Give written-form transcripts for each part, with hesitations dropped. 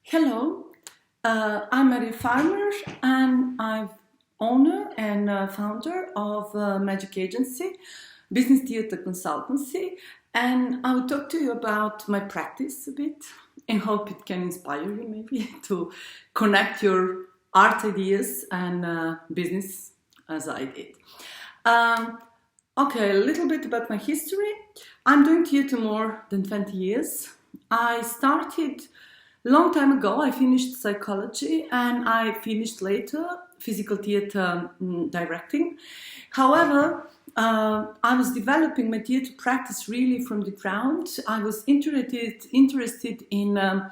Hello, I'm Marija Farmer and I'm owner and founder of Magic Agency, business theater consultancy, and I will talk to you about my practice a bit and hope it can inspire you maybe to connect your art ideas and business as I did. Okay, a little bit about my history. I'm doing theater more than 20 years. I started long time ago. I finished psychology and I finished later physical theater directing. However, I was developing my theater practice really from the ground. I was interested in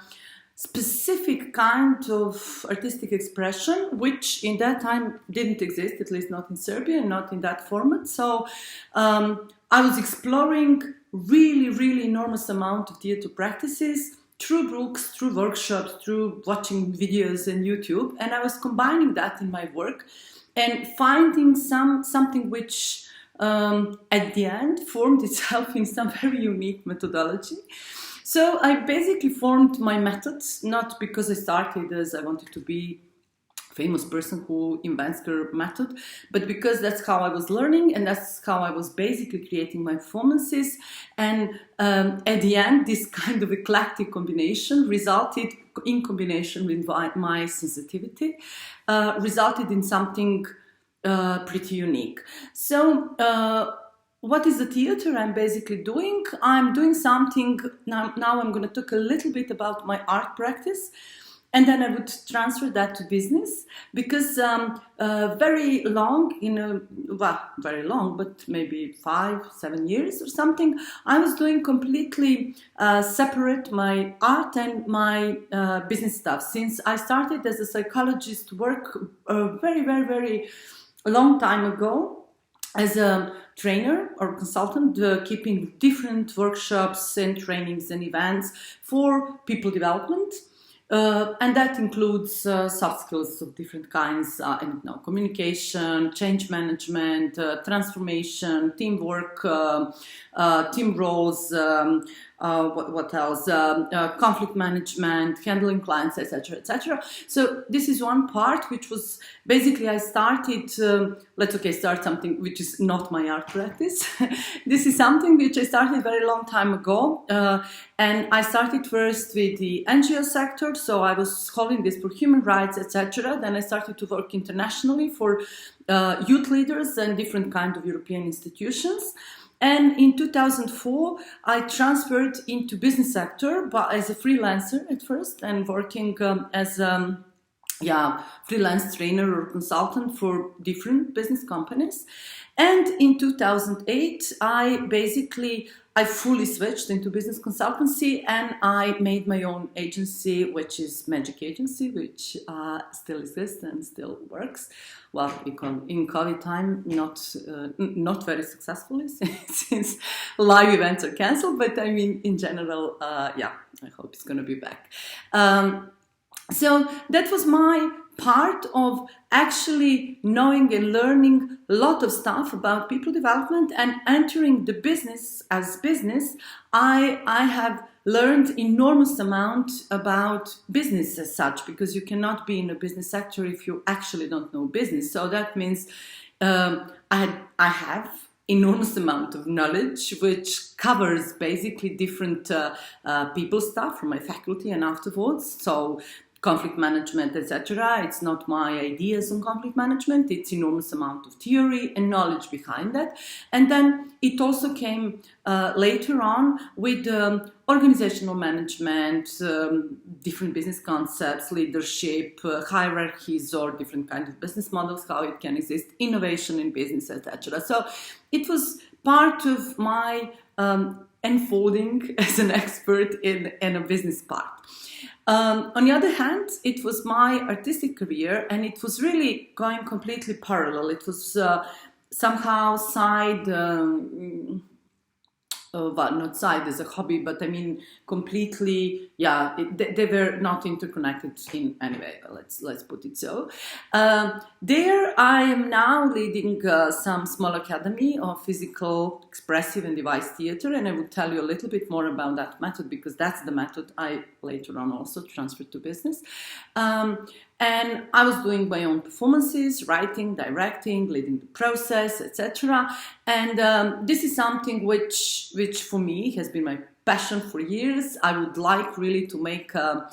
specific kind of artistic expression, which in that time didn't exist, at least not in Serbia, not in that format. So I was exploring really enormous amount of theater practices through books, through workshops, through watching videos and YouTube, and I was combining that in my work and finding something which at the end formed itself in some very unique methodology. So I basically formed my methods, not because I started as I wanted to be a famous person who invents their method, but because that's how I was learning and that's how I was basically creating my performances. And at the end, this kind of eclectic combination resulted in combination with my sensitivity, resulted in something pretty unique. So what is the theater I'm basically doing? I'm doing something, now I'm going to talk a little bit about my art practice, and then I would transfer that to business, because very long, very long, but maybe 5-7 years or something, I was doing completely separate my art and my business stuff. Since I started as a psychologist work very long time ago, as a trainer or consultant, keeping different workshops and trainings and events for people development. And that includes soft skills of different kinds, communication, change management, transformation, teamwork, team roles, what else? Conflict management, handling clients, etc., etc. So this is one part which was basically I started. Start something which is not my art practice. This is something which I started very long time ago, and I started first with the NGO sector. So I was holding this for human rights, etc. Then I started to work internationally for youth leaders and different kind of European institutions. And in 2004, I transferred into business sector, but as a freelancer at first, and working as freelance trainer or consultant for different business companies. And in 2008, I fully switched into business consultancy, and I made my own agency, which is Magic Agency, which still exists and still works. Well, in COVID time, not very successfully since live events are cancelled. But I mean, in general, I hope it's going to be back. So that was my part of actually knowing and learning a lot of stuff about people development and entering the business as business. I have learned enormous amount about business as such, because you cannot be in a business sector if you actually don't know business. So that means I have enormous amount of knowledge which covers basically different people stuff from my faculty and afterwards. So conflict management, etc. It's not my ideas on conflict management. It's enormous amount of theory and knowledge behind that. And then it also came later on with organizational management, different business concepts, leadership, hierarchies, or different kinds of business models, how it can exist, innovation in business, etc. So it was part of my unfolding as an expert in a business part. On the other hand, it was my artistic career, and it was really going completely parallel. It was somehow side, not side as a hobby, but I mean completely they were not interconnected in any way. Let's put it so. There, I am now leading some small academy of physical, expressive, and device theater, and I will tell you a little bit more about that method because that's the method I later on also transferred to business. And I was doing my own performances, writing, directing, leading the process, etc. And this is something which for me has been my passion for years. I would like really to make a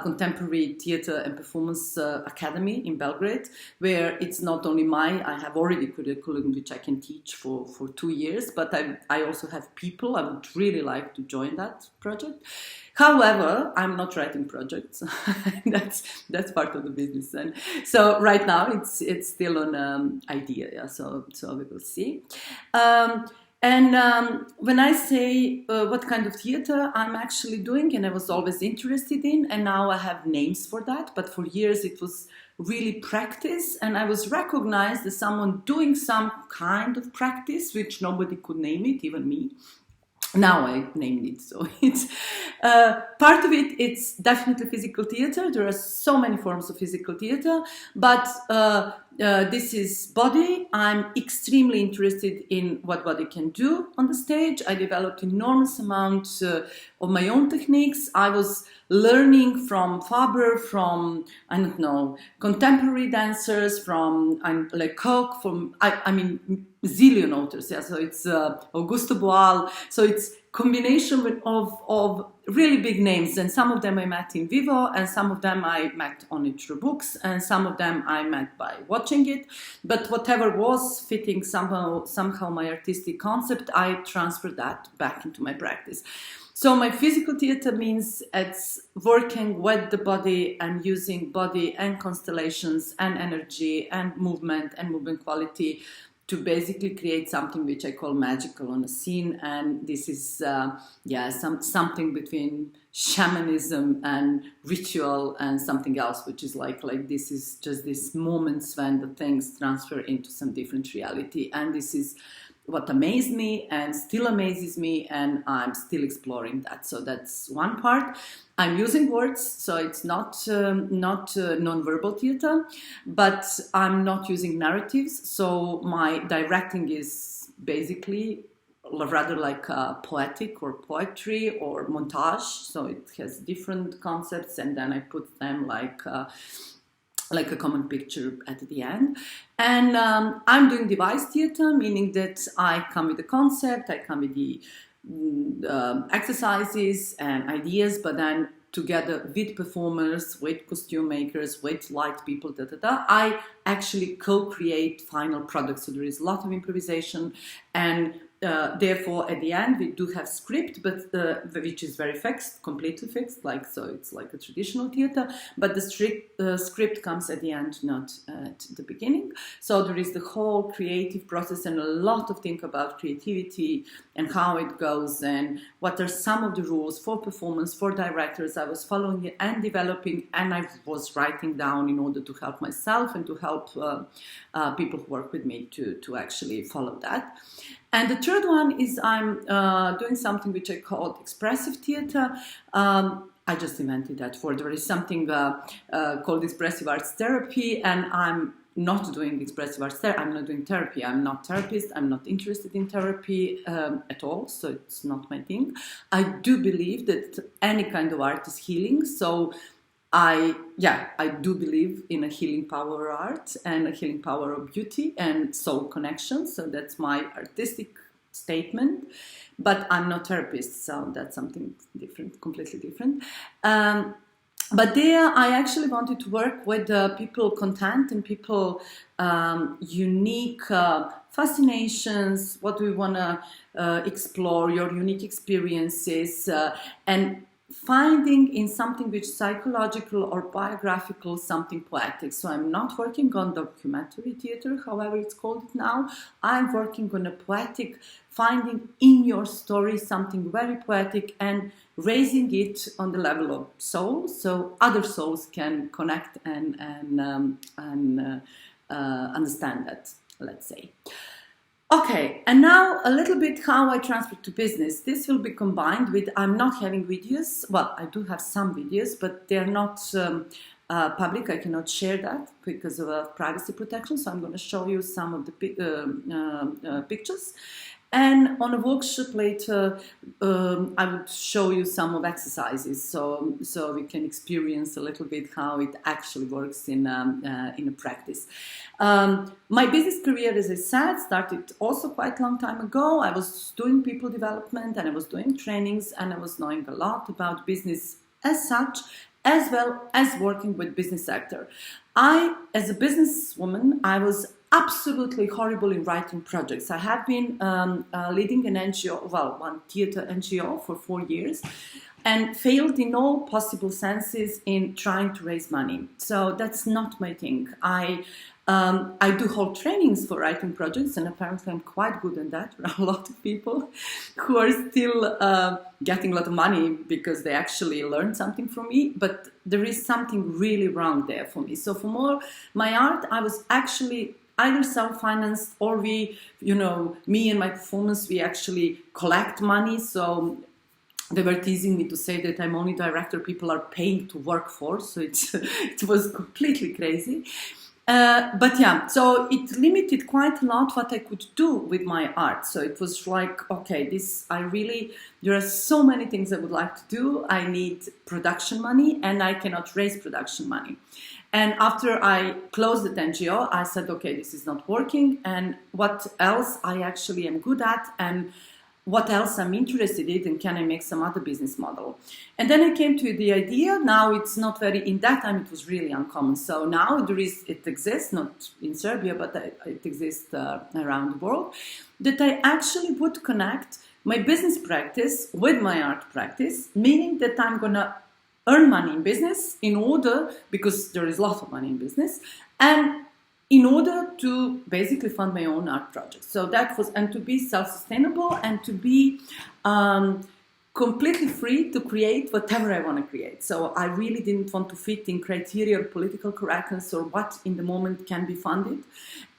contemporary theater and performance academy in Belgrade, where it's not only I have already curriculum which I can teach for 2 years, but I also have people. I would really like to join that project. However, I'm not writing projects. that's part of the business, and so right now it's still on idea. Yeah, so we will see. When I say what kind of theater I'm actually doing, and I was always interested in, and now I have names for that, but for years it was really practice, and I was recognized as someone doing some kind of practice, which nobody could name it, even me. Now I named it, so it's part of it. It's definitely physical theater. There are so many forms of physical theater, but this is body. I'm extremely interested in what body can do on the stage. I developed enormous amount of my own techniques. I was learning from Faber, from, I don't know, contemporary dancers, from Lecoq, from, I mean, zillion authors. Yeah, so it's Augusto Boal. So it's combination of really big names, and some of them I met in vivo, and some of them I met only through books, and some of them I met by watching it. But whatever was fitting somehow my artistic concept, I transferred that back into my practice. So my physical theater means it's working with the body and using body and constellations and energy and movement quality to basically create something which I call magical on a scene. And this is something between shamanism and ritual and something else, which is like this is just these moments when the things transfer into some different reality. And this is what amazed me and still amazes me, and I'm still exploring that. So that's one part. I'm using words, so it's not non-verbal theater, but I'm not using narratives. So my directing is basically rather like poetic or poetry or montage. So it has different concepts, and then I put them like a common picture at the end. And I'm doing device theater, meaning that I come with the concept, I come with the exercises and ideas, but then together with performers, with costume makers, with light people, I actually co-create final products. So there is a lot of improvisation, and therefore at the end we do have script, but which is very fixed, completely fixed, so it's like a traditional theater, but the script comes at the end, not at the beginning. So there is the whole creative process and a lot of think about creativity and how it goes and what are some of the rules for performance, for directors. I was following it and developing, and I was writing down in order to help myself and to help people who work with me to actually follow that. And the third one is I'm doing something which I call expressive theater. I just invented that word. There is something called expressive arts therapy, and I'm not doing expressive arts therapy. I'm not doing therapy. I'm not therapist. I'm not interested in therapy at all, so it's not my thing. I do believe that any kind of art is healing, so I do believe in a healing power of art and a healing power of beauty and soul connection. So that's my artistic statement. But I'm not a therapist, so that's something different, completely different. But there, I actually wanted to work with people content and people unique fascinations, what we want to explore, your unique experiences, and finding in something which is psychological or biographical, something poetic. So I'm not working on documentary theater, however it's called now. I'm working on a poetic, finding in your story something very poetic and raising it on the level of soul, so other souls can connect and understand that, let's say. Okay, and now a little bit how I transfer to business. This will be combined with, I'm not having videos. Well, I do have some videos, but they're not public. I cannot share that because of privacy protection. So I'm going to show you some of the pictures. And on a workshop later, I would show you some of exercises, so we can experience a little bit how it actually works in a practice. My business career, as I said, started also quite a long time ago. I was doing people development and I was doing trainings and I was knowing a lot about business as such, as well as working with business sector. As a businesswoman, I was absolutely horrible in writing projects. I have been leading an NGO, well, one theater NGO for 4 years, and failed in all possible senses in trying to raise money. So that's not my thing. I do hold trainings for writing projects, and apparently I'm quite good at that. There are a lot of people who are still getting a lot of money because they actually learned something from me, but there is something really wrong there for me. So for my art, I was actually either self-financed or me and my performance, we actually collect money. So they were teasing me to say that I'm only director people are paying to work for. So it was completely crazy. But yeah, so it limited quite a lot what I could do with my art. So it was like, okay, there are so many things I would like to do. I need production money and I cannot raise production money. And after I closed the NGO, I said, okay, this is not working. And what else I actually am good at and what else I'm interested in, and can I make some other business model? And then I came to the idea, now it's not in that time it was really uncommon. So now it exists, not in Serbia, but it exists around the world, that I actually would connect my business practice with my art practice, meaning that I'm going to earn money in business because there is a lot of money in business, and in order to basically fund my own art projects. So that was, and to be self-sustainable and to be completely free to create whatever I want to create. So I really didn't want to fit in criteria or political correctness or what in the moment can be funded.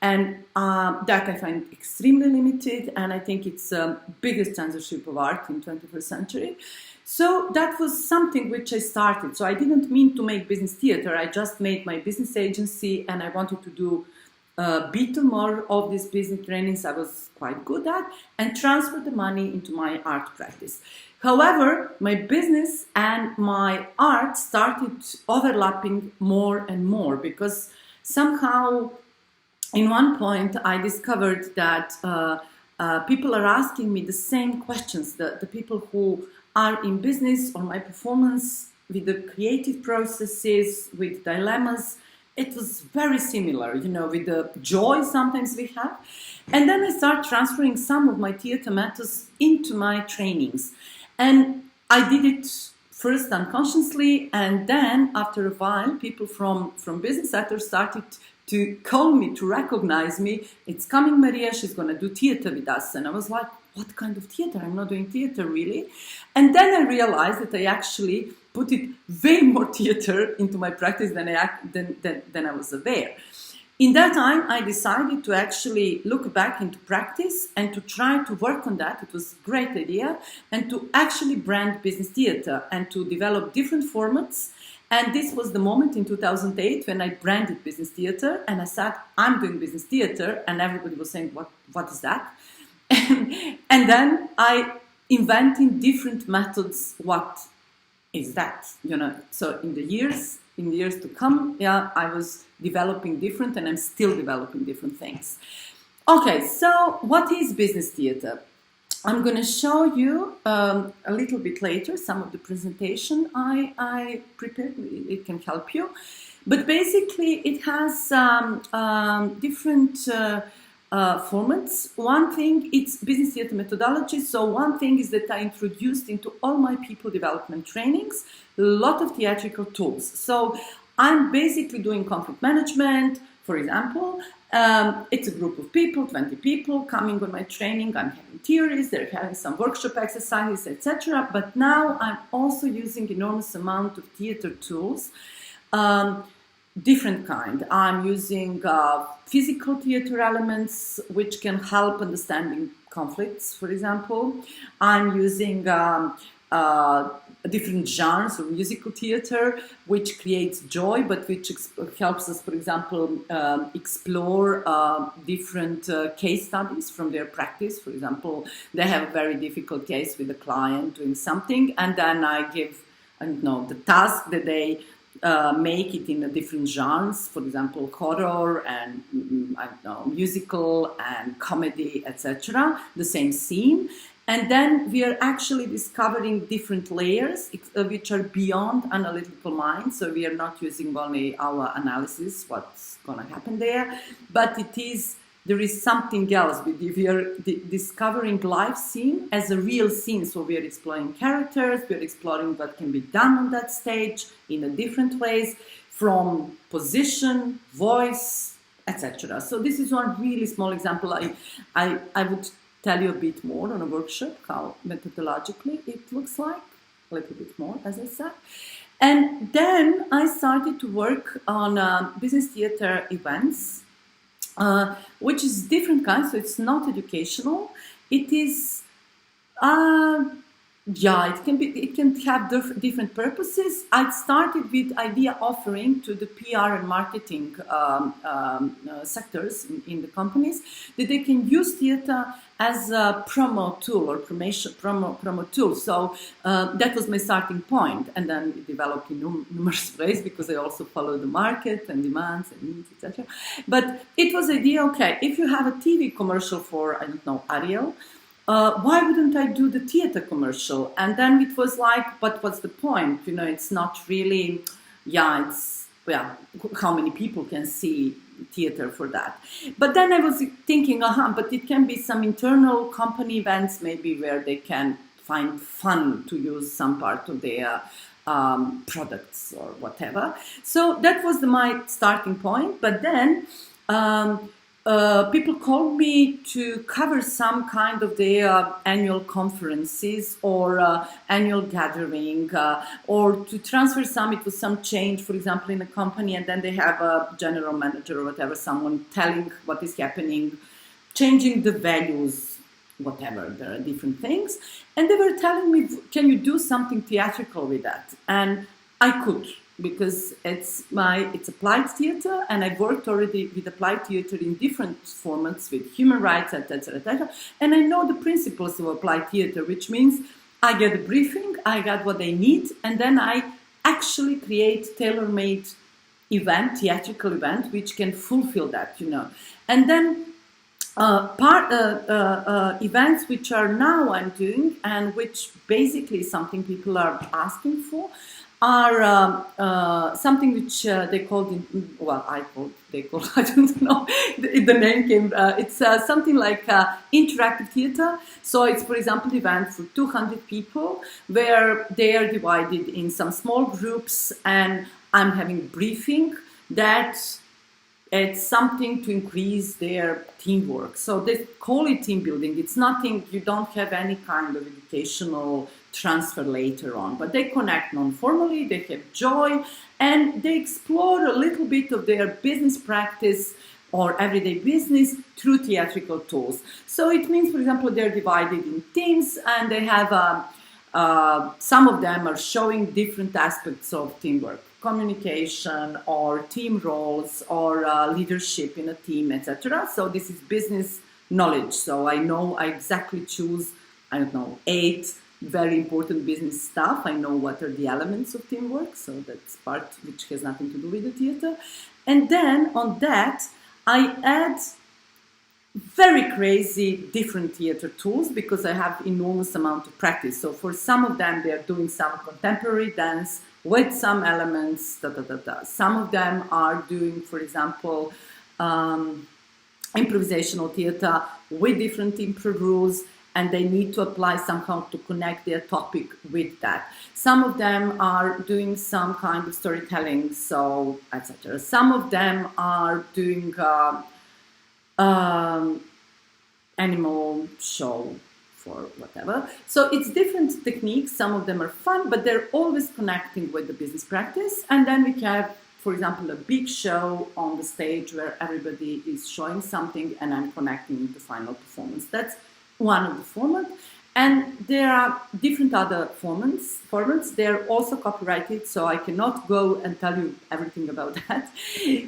And that I find extremely limited, and I think it's the biggest censorship of art in 21st century. So that was something which I started. So I didn't mean to make business theater. I just made my business agency, and I wanted to do a bit more of these business trainings I was quite good at, and transfer the money into my art practice. However, my business and my art started overlapping more and more, because somehow in one point I discovered that people are asking me the same questions, the people who are in business or my performance, with the creative processes, with dilemmas. It was very similar, with the joy sometimes we have. And then I start transferring some of my theater methods into my trainings. And I did it first unconsciously, and then after a while, people from business sectors started to call me, to recognize me. It's coming, Marija, she's going to do theater with us. And I was like, what kind of theater? I'm not doing theater, really. And then I realized that I actually put it way more theater into my practice than I was aware. In that time, I decided to actually look back into practice and to try to work on that. It was a great idea. And to actually brand business theater and to develop different formats. And this was the moment in 2008 when I branded business theater. And I said, I'm doing business theater. And everybody was saying, what is that? And then I invented different methods. What is that? So in the years to come, I was developing different, and I'm still developing different things. Okay, so what is business theater? I'm going to show you a little bit later some of the presentation I prepared. It can help you. But basically, it has different formats. One thing, it's business theater methodology. So one thing is that I introduced into all my people development trainings a lot of theatrical tools. So I'm basically doing conflict management, for example. It's a group of people, 20 people coming on my training. I'm having theories, they're having some workshop exercises, etc. But now I'm also using enormous amount of theater tools. different kind. I'm using physical theater elements which can help understanding conflicts, for example. I'm using different genres of musical theater which creates joy, but which helps us, for example, explore different case studies from their practice. For example, they have a very difficult case with a client doing something, and then I give, I don't know, the task that they make it in a different genres, for example, horror and I don't know, musical and comedy, etc. The same scene, and then we are actually discovering different layers which are beyond analytical mind. So we are not using only our analysis, what's going to happen there, but there is something else. We are discovering life scene as a real scene. So we are exploring characters, we are exploring what can be done on that stage in a different ways, from position, voice, etc. So this is one really small example. I would tell you a bit more on a workshop how methodologically it looks like, a little bit more, as I said. And then I started to work on business theater events, which is different kind, so it's not educational. It is, it can have different purposes. I started with idea offering to the PR and marketing sectors in the companies that they can use theater as a promo tool or promo tool. So that was my starting point, and then it developed in numerous ways because I also follow the market and demands and needs, etc. But it was the idea, okay, if you have a TV commercial for, I don't know, Ariel, why wouldn't I do the theater commercial? And then it was like, but what's the point? You know, it's not really, how many people can see theater for that? But then I was thinking, but it can be some internal company events maybe where they can find fun to use some part of their products or whatever. So that was my starting point. But then people called me to cover some kind of their annual conferences or annual gathering, or to transfer some. It was some change, for example, in a company, and then they have a general manager or whatever, someone telling what is happening, changing the values, whatever. There are different things, and they were telling me, "Can you do something theatrical with that?" And I could, because it's applied theater, and I worked already with applied theater in different formats with human rights, etc. And I know the principles of applied theater, which means I get a briefing, I got what they need, and then I actually create tailor-made theatrical event, which can fulfill that, you know. And then events which are now I'm doing, and which basically is something people are asking for, are something which they called, I don't know, the name came, it's something like interactive theater. So it's, for example, event for 200 people where they are divided in some small groups, and I'm having briefing that it's something to increase their teamwork. So they call it team building. It's nothing, you don't have any kind of educational transfer later on, but they connect non-formally, they have joy, and they explore a little bit of their business practice or everyday business through theatrical tools. So it means, for example, they're divided in teams, and they have some of them are showing different aspects of teamwork, communication or team roles or leadership in a team, etc. So this is business knowledge. So I know I exactly choose, 8 very important business stuff. I know what are the elements of teamwork. So that's part which has nothing to do with the theater. And then on that, I add very crazy different theater tools because I have enormous amount of practice. So for some of them, they're doing some contemporary dance with some elements, Some of them are doing, for example, improvisational theater with different improv rules, and they need to apply somehow to connect their topic with that. Some of them are doing some kind of storytelling, so etc. Some of them are doing animal show for whatever. So it's different techniques. Some of them are fun, but they're always connecting with the business practice. And then we have for example, a big show on the stage where everybody is showing something and I'm connecting the final performance. That's one of the formats. And there are different other formats. They're also copyrighted, so I cannot go and tell you everything about that.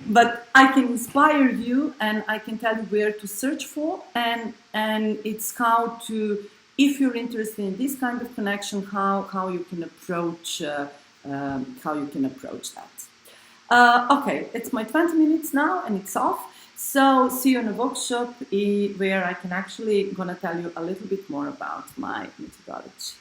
But I can inspire you, and I can tell you where to search for, and it's how to, if you're interested in this kind of connection, how you can approach that. Okay, it's my 20 minutes now, and it's off. So see you in a workshop where I can actually gonna tell you a little bit more about my methodology.